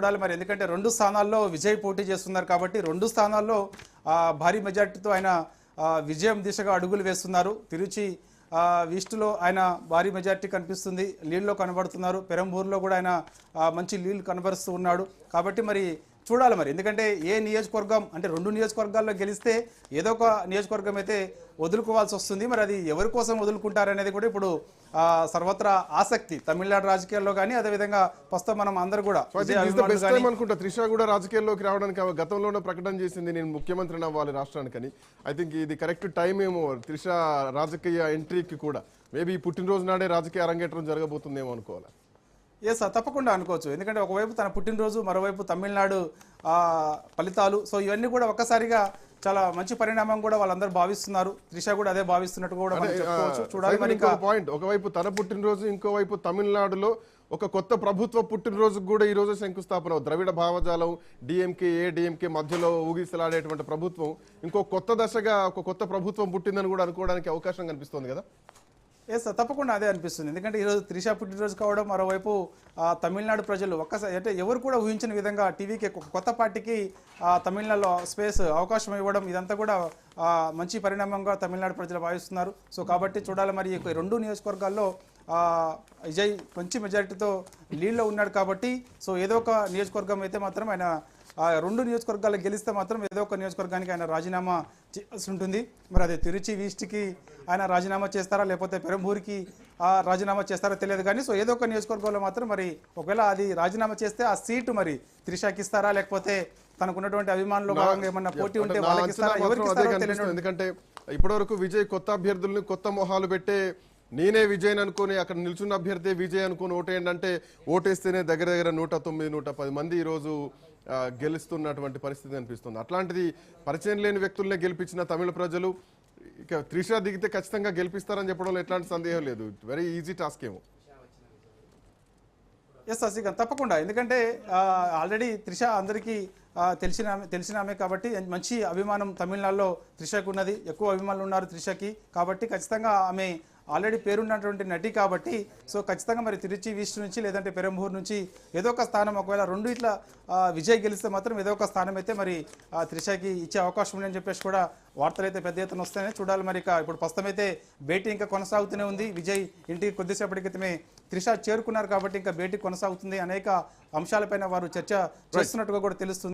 చూడాలి మరి, ఎందుకంటే 2 స్థానాల్లో విజయ్ పోటీ చేస్తున్నారు కాబట్టి 2 స్థానాల్లో భారీ మెజార్టీతో ఆయన విజయం దిశగా అడుగులు వేస్తున్నారు. తిరుచి ఈస్ట్లో ఆయన భారీ మెజార్టీ కనిపిస్తుంది, లీడ్లో కనబడుతున్నారు. పెరంబూరులో కూడా ఆయన మంచి లీడ్ కనబరుస్తూ ఉన్నాడు. కాబట్టి మరి చూడాలి మరి, ఎందుకంటే ఏ నియోజకవర్గం అంటే 2 నియోజకవర్గాల్లో గెలిస్తే ఏదో ఒక నియోజకవర్గం అయితే వదులుకోవాల్సి వస్తుంది. మరి అది ఎవరి కోసం వదులుకుంటారనేది కూడా ఇప్పుడు సర్వత్రా ఆసక్తి తమిళనాడు రాజకీయాల్లో కానీ, అదేవిధంగా ప్రస్తుతం మనం అందరూ కూడా అనుకుంటా త్రిష కూడా రాజకీయాల్లోకి రావడానికి గతంలోనే ప్రకటన చేసింది, నేను ముఖ్యమంత్రిని అవ్వాలి రాష్ట్రానికని. ఐ థింక్ ఇది కరెక్ట్ టైం ఏమో త్రిష రాజకీయ ఎంట్రీకి కూడా. మేబీ పుట్టినరోజు నాడే రాజకీయ అరంగేట్రం జరగబోతుందేమో అనుకోవాలి. ఎస్ తప్పకుండా అనుకోవచ్చు, ఎందుకంటే ఒకవైపు తన పుట్టినరోజు, మరోవైపు తమిళనాడు ఫలితాలు. సో ఇవన్నీ కూడా ఒక్కసారిగా చాలా మంచి పరిణామం కూడా వాళ్ళందరూ భావిస్తున్నారు. త్రిష కూడా అదే భావిస్తున్నట్టు కూడా చూడాలి మరి. పాయింట్, ఒకవైపు తన పుట్టినరోజు, ఇంకోవైపు తమిళనాడులో ఒక కొత్త ప్రభుత్వ పుట్టినరోజు కూడా ఈ రోజు శంకుస్థాపన. ద్రవిడ భావజాలం డిఎంకే ఏడిఎంకే మధ్యలో ఊగిసలాడేటువంటి ప్రభుత్వం ఇంకో కొత్త దశగా ఒక కొత్త ప్రభుత్వం పుట్టిందని కూడా అనుకోవడానికి అవకాశం కనిపిస్తోంది కదా. ఎస్ తప్పకుండా అదే అనిపిస్తుంది, ఎందుకంటే ఈరోజు త్రిష పుట్టినరోజు కావడం, మరోవైపు తమిళనాడు ప్రజలు ఒక్కసారి అంటే ఎవరు కూడా ఊహించిన విధంగా టీవీకి కొత్త పార్టీకి తమిళనాడులో స్పేస్ అవకాశం ఇవ్వడం, ఇదంతా కూడా మంచి పరిణామంగా తమిళనాడు ప్రజలు భావిస్తున్నారు. సో కాబట్టి చూడాలి మరి, ఈ 2 నియోజకవర్గాల్లో విజయ్ మంచి మెజారిటీతో లీడ్లో ఉన్నాడు కాబట్టి, సో ఏదో ఒక నియోజకవర్గం అయితే మాత్రం ఆయన 2 నియోజకవర్గాలు గెలిస్తే మాత్రం ఏదో ఒక నియోజకవర్గానికి ఆయన రాజీనామా చేయాల్సి ఉంటుంది. మరి అదే తిరుచి ఈస్ట్కి ఆయన రాజీనామా చేస్తారా, లేకపోతే పెరంబూరికి రాజీనామా చేస్తారో తెలియదు కానీ, సో ఏదో ఒక నియోజకవర్గంలో మాత్రం మరి ఒకవేళ అది రాజీనామా చేస్తే ఆ సీటు మరి త్రిషకి ఇస్తారా, లేకపోతే తనకున్నటువంటి అభిమానులు భాగంగా ఏమన్నా పోటీ ఉంటే వాళ్ళకి ఇస్తారా, ఎవరికి ఇస్తారో తెలియదు. ఎందుకంటే ఇప్పటివరకు విజయ్ కొత్త అభ్యర్థుల్ని కొత్త మొహాలు పెట్టే, నేనే విజయ్ అనుకుని అక్కడ నిల్చున్న అభ్యర్థి విజయ్ అనుకుని ఓటేయండి అంటే ఓటేస్తేనే దగ్గర 109, 110 మంది ఈరోజు గెలుస్తున్నటువంటి పరిస్థితి అనిపిస్తుంది. అట్లాంటిది పరిచయం లేని వ్యక్తులనే గెలిపించిన తమిళ ప్రజలు ఇక త్రిష దిగితే ఖచ్చితంగా గెలిపిస్తారని చెప్పడంలో ఎట్లాంటి సందేహం లేదు. వెరీ ఈజీ టాస్క్ ఏమో. ఎస్ శశికాంత్ తప్పకుండా, ఎందుకంటే ఆల్రెడీ త్రిష అందరికీ తెలిసిన ఆమె కాబట్టి మంచి అభిమానం తమిళనాడులో త్రిషకు ఉన్నది, ఎక్కువ అభిమానులు ఉన్నారు త్రిషకి. కాబట్టి ఖచ్చితంగా ఆమె ఆల్రెడీ పేరున్నటువంటి నటి కాబట్టి, సో ఖచ్చితంగా మరి తిరుచి ఈస్ట్ నుంచి లేదంటే పెరంబూరు నుంచి ఏదో ఒక స్థానం, ఒకవేళ 2 ఇట్లా విజయ్ గెలిస్తే మాత్రం ఏదో ఒక స్థానం అయితే మరి త్రిషకి ఇచ్చే అవకాశం ఉందని చెప్పేసి కూడా వార్తలు అయితే పెద్ద ఎత్తున వస్తాయని చూడాలి మరి. ఇప్పుడు ప్రస్తుతం అయితే భేటీ ఇంకా కొనసాగుతూనే ఉంది. విజయ్ ఇంటికి కొద్దిసేపటి క్రితమే త్రిష చేరుకున్నారు కాబట్టి ఇంకా భేటీ కొనసాగుతుంది. అనేక అంశాలపైన వారు చర్చ చేస్తున్నట్టుగా కూడా తెలుస్తుంది.